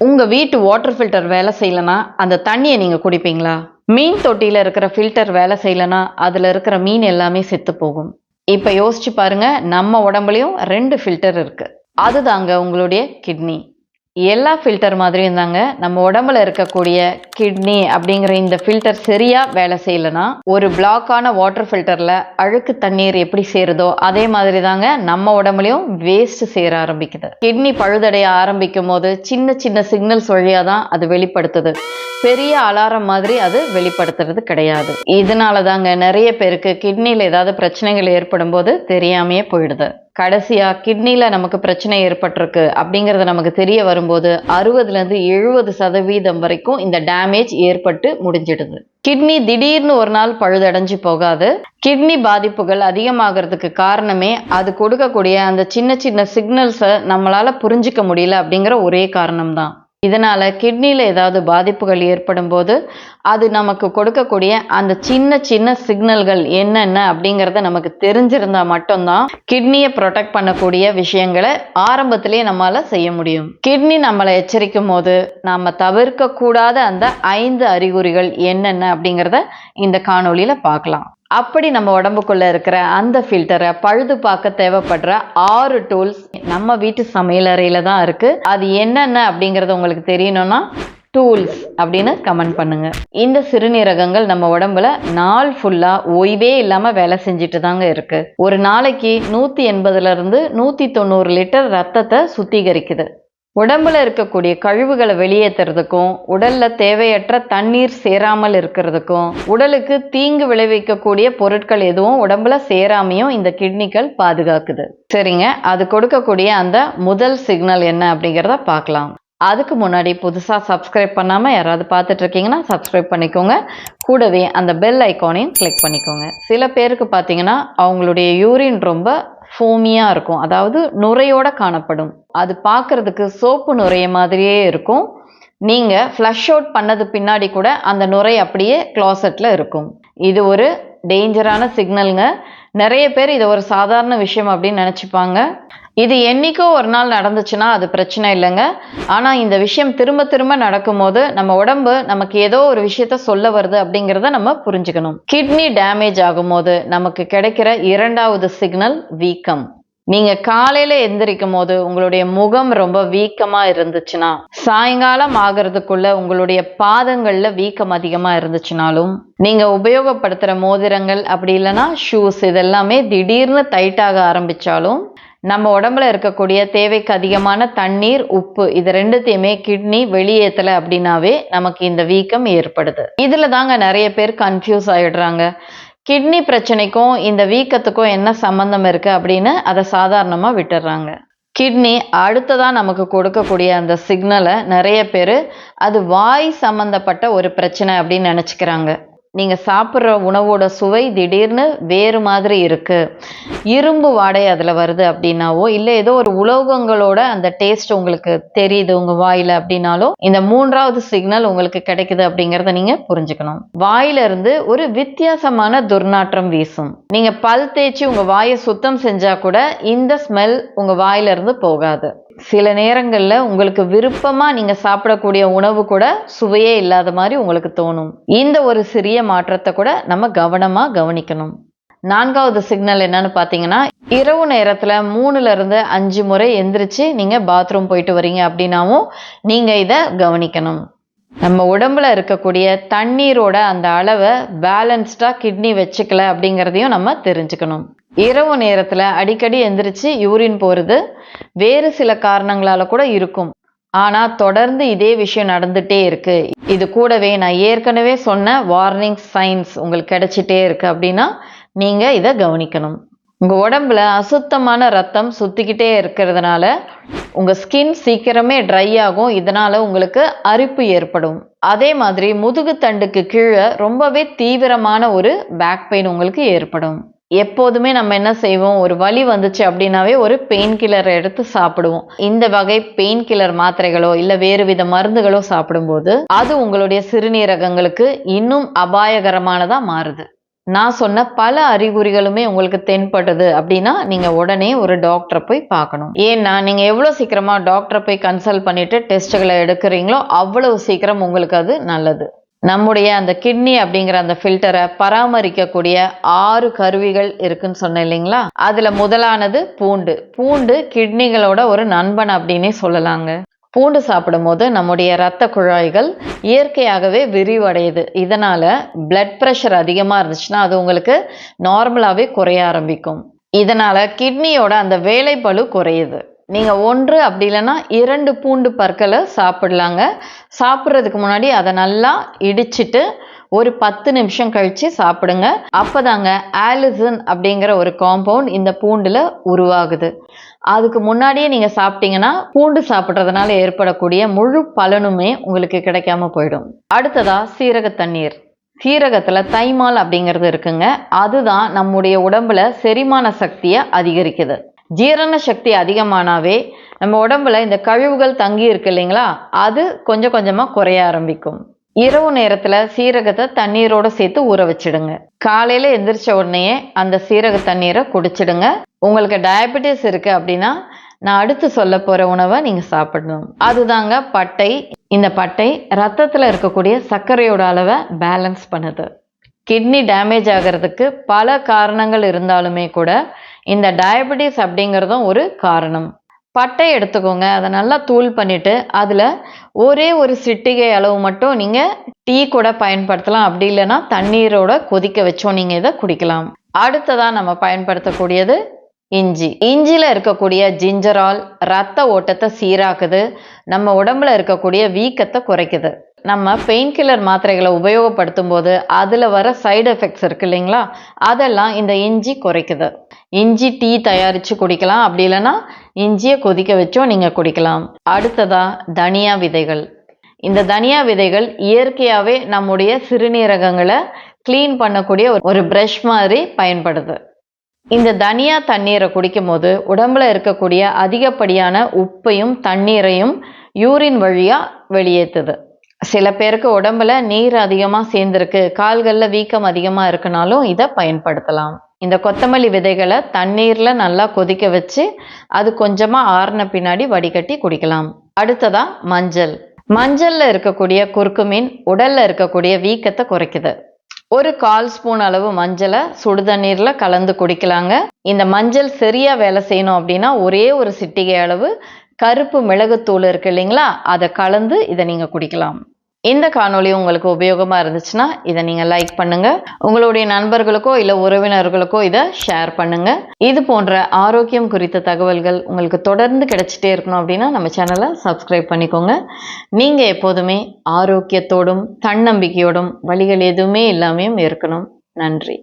உங்க வீட்டு water filter வேலை செய்யலனா அந்த தண்ணியை நீங்க குடிப்பீங்களா? மீன் தொட்டியில இருக்கிற ஃபில்டர் வேலை செய்யலனா அதுல இருக்கிற மீன் எல்லாமே செத்து போகும். இப்ப யோசிச்சு பாருங்க, நம்ம உடம்புலயும் 2 ஃபில்டர் இருக்கு. அதுதாங்க உங்களுடைய கிட்னி. எல்லா ஃபில்டர் மாதிரியும் தாங்க நம்ம உடம்புல இருக்கக்கூடிய கிட்னி அப்படிங்கிற இந்த ஃபில்டர் சரியா வேலை செய்யலனா ஒரு பிளாக்கான வாட்டர் ஃபில்டர்ல அழுக்கு தண்ணீர் எப்படி சேருதோ அதே மாதிரி தாங்க நம்ம உடம்புலயும் வேஸ்ட் சேர ஆரம்பிக்குது. கிட்னி பழுதடைய ஆரம்பிக்கும் போது சின்ன சின்ன சிக்னல்ஸ் வழியா தான் அது வெளிப்படுத்துது. பெரிய அலாரம் மாதிரி அது வெளிப்படுத்துறது கிடையாது. இதனால தாங்க நிறைய பேருக்கு கிட்னில ஏதாவது பிரச்சனைகள் ஏற்படும் போது தெரியாமையே போயிடுது. கடைசியா கிட்னில நமக்கு பிரச்சனை ஏற்பட்டிருக்கு அப்படிங்கறது நமக்கு தெரிய வரும்போது 60-70% வரைக்கும் இந்த டேமேஜ் ஏற்பட்டு முடிஞ்சிடுது. கிட்னி திடீர்னு ஒரு நாள் பழுதடைஞ்சு போகாது. கிட்னி பாதிப்புகள் அதிகமாகிறதுக்கு காரணமே அது கொடுக்கக்கூடிய அந்த சின்ன சின்ன சிக்னல்ஸை நம்மளால புரிஞ்சிக்க முடியல அப்படிங்கிற ஒரே காரணம் தான். இதனால கிட்னில ஏதாவது பாதிப்புகள் ஏற்படும் போது அது நமக்கு கொடுக்கக்கூடிய அந்த சின்ன சின்ன சிக்னல்கள் என்னென்ன அப்படிங்கறத நமக்கு தெரிஞ்சிருந்தா மட்டும்தான் கிட்னியை ப்ரொடெக்ட் பண்ணக்கூடிய விஷயங்களை ஆரம்பத்திலேயே நம்மளால செய்ய முடியும். கிட்னி நம்மளை எச்சரிக்கும் போது நாம தவிர்க்க கூடாத அந்த 5 அறிகுறிகள் என்னென்ன அப்படிங்கறத இந்த காணொளியில பார்க்கலாம். அப்படி நம்ம உடம்புக்குள்ள இருக்கிற அந்த ஃபில்டரை பழுது பார்க்க தேவைப்படுற 6 டூல்ஸ் நம்ம வீட்டு சமையலறையில தான் இருக்கு. அது என்னென்ன அப்படிங்கறது உங்களுக்கு தெரியணும்னா டூல்ஸ் அப்படின்னு கமெண்ட் பண்ணுங்க. இந்த சிறுநீரகங்கள் நம்ம உடம்புல நாள் ஃபுல்லா ஓய்வே இல்லாம வேலை செஞ்சுட்டு தாங்க இருக்கு. ஒரு நாளைக்கு 180 to 190 லிட்டர் ரத்தத்தை சுத்திகரிக்குது. உடம்புல இருக்கக்கூடிய கழிவுகளை வெளியேற்றுறதுக்கும் உடல்ல தேவையற்ற தண்ணீர் சேராமல் இருக்கிறதுக்கும் உடலுக்கு தீங்கு விளைவிக்கக்கூடிய பொருட்கள் எதுவும் உடம்புல சேராமையும் இந்த கிட்னிகள் பாதுகாக்குது. சரிங்க, அது கொடுக்கக்கூடிய அந்த முதல் சிக்னல் என்ன அப்படிங்கிறத பார்க்கலாம். அதுக்கு முன்னாடி புதுசா சப்ஸ்கிரைப் பண்ணாம யாராவது பார்த்துட்டு இருக்கீங்கன்னா சப்ஸ்கிரைப் பண்ணிக்கோங்க. கூடவே அந்த பெல் ஐக்கானையும் கிளிக் பண்ணிக்கோங்க. சில பேருக்கு பார்த்தீங்கன்னா அவங்களுடைய யூரின் ரொம்ப ஃபோமியா இருக்கும், அதாவது நுரையோட காணப்படும். அது பார்க்கறதுக்கு சோப்பு நுரைய மாதிரியே இருக்கும். நீங்க ஃப்ளஷ் அவுட் பண்ணது பின்னாடி கூட அந்த நுரை அப்படியே கிளாசெட்ல இருக்கும். இது ஒரு டேஞ்சரான சிக்னலுங்க. நிறைய பேர் இதை ஒரு சாதாரண விஷயம் அப்படின்னு நினைச்சுப்பாங்க. இது என்னைக்கோ ஒரு நாள் நடந்துச்சுன்னா அது பிரச்சனை இல்லைங்க. ஆனா இந்த விஷயம் திரும்ப திரும்ப நடக்கும்போது நம்ம உடம்பு நமக்கு ஏதோ ஒரு விஷயத்த சொல்ல வருது அப்படிங்கிறத நம்ம புரிஞ்சுக்கணும். கிட்னி டேமேஜ் ஆகும்போது நமக்கு கிடைக்கிற 2வது சிக்னல் வீக்கம். நீங்க காலையில எந்திரிக்கும் போது உங்களுடைய முகம் ரொம்ப வீக்கமா இருந்துச்சுன்னா, சாயங்காலம் ஆகிறதுக்குள்ள உங்களுடைய பாதங்கள்ல வீக்கம் அதிகமா இருந்துச்சுனாலும், நீங்க உபயோகப்படுத்துற மோதிரங்கள் அப்படி இல்லைன்னா ஷூஸ் இதெல்லாமே திடீர்னு டைட்டாக ஆரம்பிச்சாலும், நம்ம உடம்புல இருக்கக்கூடிய தேவைக்கு அதிகமான தண்ணீர், உப்பு இது 2த்தையுமே கிட்னி வெளியேற்றலை அப்படின்னாவே நமக்கு இந்த வீக்கம் ஏற்படுது. இதுல தாங்க நிறைய பேர் கன்ஃபியூஸ் ஆயிடுறாங்க. கிட்னி பிரச்சனைக்கும் இந்த வீக்கத்துக்கும் என்ன சம்பந்தம் இருக்கு அப்படின்னு அதை சாதாரணமா விட்டுடுறாங்க. கிட்னி அடுத்ததா நமக்கு கொடுக்கக்கூடிய அந்த சிக்னலை நிறைய பேர் அது வாய் சம்பந்தப்பட்ட ஒரு பிரச்சனை அப்படின்னு நினைச்சுக்கிறாங்க. நீங்க சாப்பிட்ற உணவோட சுவை திடீர்னு வேறு மாதிரி இருக்கு, இரும்பு வாடை அதுல வருது அப்படின்னாவோ, இல்லை ஏதோ ஒரு உலோகங்களோட அந்த டேஸ்ட் உங்களுக்கு தெரியுது உங்க வாயில அப்படின்னாலும் இந்த 3வது சிக்னல் உங்களுக்கு கிடைக்குது அப்படிங்கறத நீங்க புரிஞ்சுக்கணும். வாயில இருந்து ஒரு வித்தியாசமான துர்நாற்றம் வீசும். நீங்க பல் தேய்ச்சி உங்க வாயை சுத்தம் செஞ்சா கூட இந்த ஸ்மெல் உங்க வாயில இருந்து போகாது. சில நேரங்கள்ல உங்களுக்கு விருப்பமா நீங்க சாப்பிடக்கூடிய உணவு கூட சுவையே இல்லாத மாதிரி உங்களுக்கு தோணும். இந்த ஒரு சிறிய மாற்றத்தை கூட நம்ம கவனமா கவனிக்கணும். 4வது சிக்னல் என்னன்னு பாத்தீங்கன்னா, இரவு நேரத்துல 3 to 5 முறை எந்திரிச்சு நீங்க பாத்ரூம் போயிட்டு வரீங்க அப்படின்னாவும் நீங்க இத கவனிக்கணும். நம்ம உடம்புல இருக்கக்கூடிய தண்ணீரோட அந்த அளவை பேலன்ஸ்டா கிட்னி வச்சுக்கல அப்படிங்கிறதையும் நம்ம தெரிஞ்சுக்கணும். இரவு நேரத்துல அடிக்கடி எந்திரிச்சு யூரின் போறது வேறு சில காரணங்களால கூட இருக்கும். ஆனா தொடர்ந்து இதே விஷயம் நடந்துட்டே இருக்கு, இது கூடவே நான் ஏற்கனவே சொன்ன வார்னிங் சைன்ஸ் உங்களுக்கு கிடைச்சிட்டே இருக்கு அப்படின்னா நீங்க இதை கவனிக்கணும். உங்க உடம்புல அசுத்தமான ரத்தம் சுத்திக்கிட்டே இருக்கிறதுனால உங்க ஸ்கின் சீக்கிரமே ட்ரை ஆகும். இதனால உங்களுக்கு அரிப்பு ஏற்படும். அதே மாதிரி முதுகு தண்டுக்கு கீழே ரொம்பவே தீவிரமான ஒரு பேக் பெயின் உங்களுக்கு ஏற்படும். எப்போதுமே நம்ம என்ன செய்வோம், ஒரு வலி வந்துச்சு அப்படின்னாவே ஒரு பெயின் கில்லர் எடுத்து சாப்பிடுவோம். இந்த வகை பெயின் கில்லர் மாத்திரைகளோ இல்ல வேறு வித மருந்துகளோ சாப்பிடும்போது அது உங்களுடைய சிறுநீரகங்களுக்கு இன்னும் அபாயகரமானதா மாறுது. நான் சொன்ன பல அறிகுறிகளுமே உங்களுக்கு தென்படுது அப்படின்னா நீங்கள் உடனே ஒரு டாக்டரை போய் பார்க்கணும். ஏன்னா நீங்கள் எவ்வளோ சீக்கிரமாக டாக்டரை போய் கன்சல்ட் பண்ணிட்டு டெஸ்ட்டுகளை எடுக்கிறீங்களோ அவ்வளவு சீக்கிரம் உங்களுக்கு அது நல்லது. நம்முடைய அந்த கிட்னி அப்படிங்கிற அந்த ஃபில்டரை பராமரிக்கக்கூடிய 6 கருவிகள் இருக்குன்னு சொன்னேன் இல்லைங்களா? அதில் முதலானது பூண்டு. பூண்டு கிட்னிகளோட ஒரு நண்பன் அப்படின்னே சொல்லலாங்க. பூண்டு சாப்பிடும்போது நம்முடைய இரத்த குழாய்கள் இயற்கையாகவே விரிவடையுது. இதனால பிளட் ப்ரெஷர் அதிகமாக இருந்துச்சுன்னா அது உங்களுக்கு நார்மலாகவே குறைய ஆரம்பிக்கும். இதனால கிட்னியோட அந்த வேலைப்பளு குறையுது. நீங்கள் 1 அப்படி இல்லைன்னா 2 பூண்டு பற்களை சாப்பிடலாங்க. சாப்பிட்றதுக்கு முன்னாடி அதை நல்லா இடிச்சிட்டு ஒரு 10 நிமிஷம் கழித்து சாப்பிடுங்க. அப்போதாங்க ஆலிசின் அப்படிங்கிற ஒரு காம்பவுண்ட் இந்த பூண்டில் உருவாகுது. அதுக்கு முன்னாடியே நீங்கள் சாப்பிட்டீங்கன்னா பூண்டு சாப்பிட்றதுனால ஏற்படக்கூடிய முழு பலனுமே உங்களுக்கு கிடைக்காம போயிடும். அடுத்ததா சீரக தண்ணீர். சீரகத்தில் தைமால் அப்படிங்கிறது இருக்குங்க. அதுதான் நம்முடைய உடம்புல செரிமான சக்தியை அதிகரிக்குது. ஜீரண சக்தி அதிகமானாவே நம்ம உடம்புல இந்த கழிவுகள் தங்கி இருக்கு இல்லைங்களா, அது கொஞ்சம் கொஞ்சமாக குறைய ஆரம்பிக்கும். இரவு நேரத்தில் சீரகத்தை தண்ணீரோட சேர்த்து ஊற வச்சிடுங்க. காலையில் எந்திரிச்ச உடனே அந்த சீரக தண்ணீரை குடிச்சிடுங்க. உங்களுக்கு டயபெட்டிஸ் இருக்குது அப்படின்னா நான் அடுத்து சொல்ல போகிற உணவை நீங்கள் சாப்பிடணும். அதுதாங்க பட்டை. இந்த பட்டை ரத்தத்தில் இருக்கக்கூடிய சர்க்கரையோட அளவை பேலன்ஸ் பண்ணுது. கிட்னி டேமேஜ் ஆகிறதுக்கு பல காரணங்கள் இருந்தாலுமே கூட இந்த டயபெட்டிஸ் அப்படிங்கிறதும் ஒரு காரணம். பட்டை எடுத்துக்கோங்க, அதை நல்லா தூள் பண்ணிவிட்டு அதில் ஒரே ஒரு சிட்டிகை அளவு மட்டும் நீங்கள் டீ கூட பயன்படுத்தலாம். அப்படி இல்லைன்னா தண்ணீரோட கொதிக்க வச்சோம் நீங்கள் இதை குடிக்கலாம். அடுத்ததாக நம்ம பயன்படுத்தக்கூடியது இஞ்சி. இஞ்சியில் இருக்கக்கூடிய ஜிஞ்சரால் ரத்த ஓட்டத்தை சீராக்குது. நம்ம உடம்புல இருக்கக்கூடிய வீக்கத்தை குறைக்குது. நம்ம பெயின் கில்லர் மாத்திரைகளை உபயோகப்படுத்தும் போது அதில் வர சைடு எஃபெக்ட்ஸ் இருக்கு இல்லைங்களா, அதெல்லாம் இந்த இஞ்சி குறைக்குது. இஞ்சி டீ தயாரித்து குடிக்கலாம். அப்படி இல்லைன்னா இஞ்சியை கொதிக்க வச்சோம் நீங்கள் குடிக்கலாம். அடுத்ததா தனியா விதைகள். இந்த தனியா விதைகள் இயற்கையாகவே நம்முடைய சிறுநீரகங்களை க்ளீன் பண்ணக்கூடிய ஒரு ப்ரஷ் மாதிரி பயன்படுது. இந்த தனியா தண்ணீரை குடிக்கும் போது உடம்புல இருக்கக்கூடிய அதிகப்படியான உப்பையும் தண்ணீரையும் யூரின் வழியாக வெளியேற்றுது. சில பேருக்கு உடம்புல நீர் அதிகமாக சேர்ந்துருக்கு, கால்களில் வீக்கம் அதிகமாக இருக்குனாலும் இதை பயன்படுத்தலாம். இந்த கொத்தமல்லி விதைகளை தண்ணீரில் நல்லா கொதிக்க வச்சு அது கொஞ்சமாக ஆறின பின்னாடி வடிகட்டி குடிக்கலாம். அடுத்ததா மஞ்சள். மஞ்சளில் இருக்கக்கூடிய குர்குமின் உடலில் இருக்கக்கூடிய வீக்கத்தை குறைக்குது. ஒரு 1/4 ஸ்பூன் அளவு மஞ்சளை சுடுதண்ணீரில் கலந்து குடிக்கலாங்க. இந்த மஞ்சள் சரியாக வேலை செய்யணும் அப்படின்னா ஒரே ஒரு சிட்டிகை அளவு கருப்பு மிளகுத்தூள் இருக்கு இல்லைங்களா, அதை கலந்து இதை நீங்கள் குடிக்கலாம். இந்த காணொளி உங்களுக்கு உபயோகமாக இருந்துச்சுன்னா இதை நீங்கள் லைக் பண்ணுங்கள். உங்களுடைய நண்பர்களுக்கோ இல்லை உறவினர்களுக்கோ இதை ஷேர் பண்ணுங்கள். இது போன்ற ஆரோக்கியம் குறித்த தகவல்கள் உங்களுக்கு தொடர்ந்து கிடைச்சிட்டே இருக்கணும் அப்படின்னா நம்ம சேனலை சப்ஸ்கிரைப் பண்ணிக்கோங்க. நீங்கள் எப்போதுமே ஆரோக்கியத்தோடும் தன்னம்பிக்கையோடும் வலிகள் எதுவுமே இல்லாமையும் இருக்கணும். நன்றி.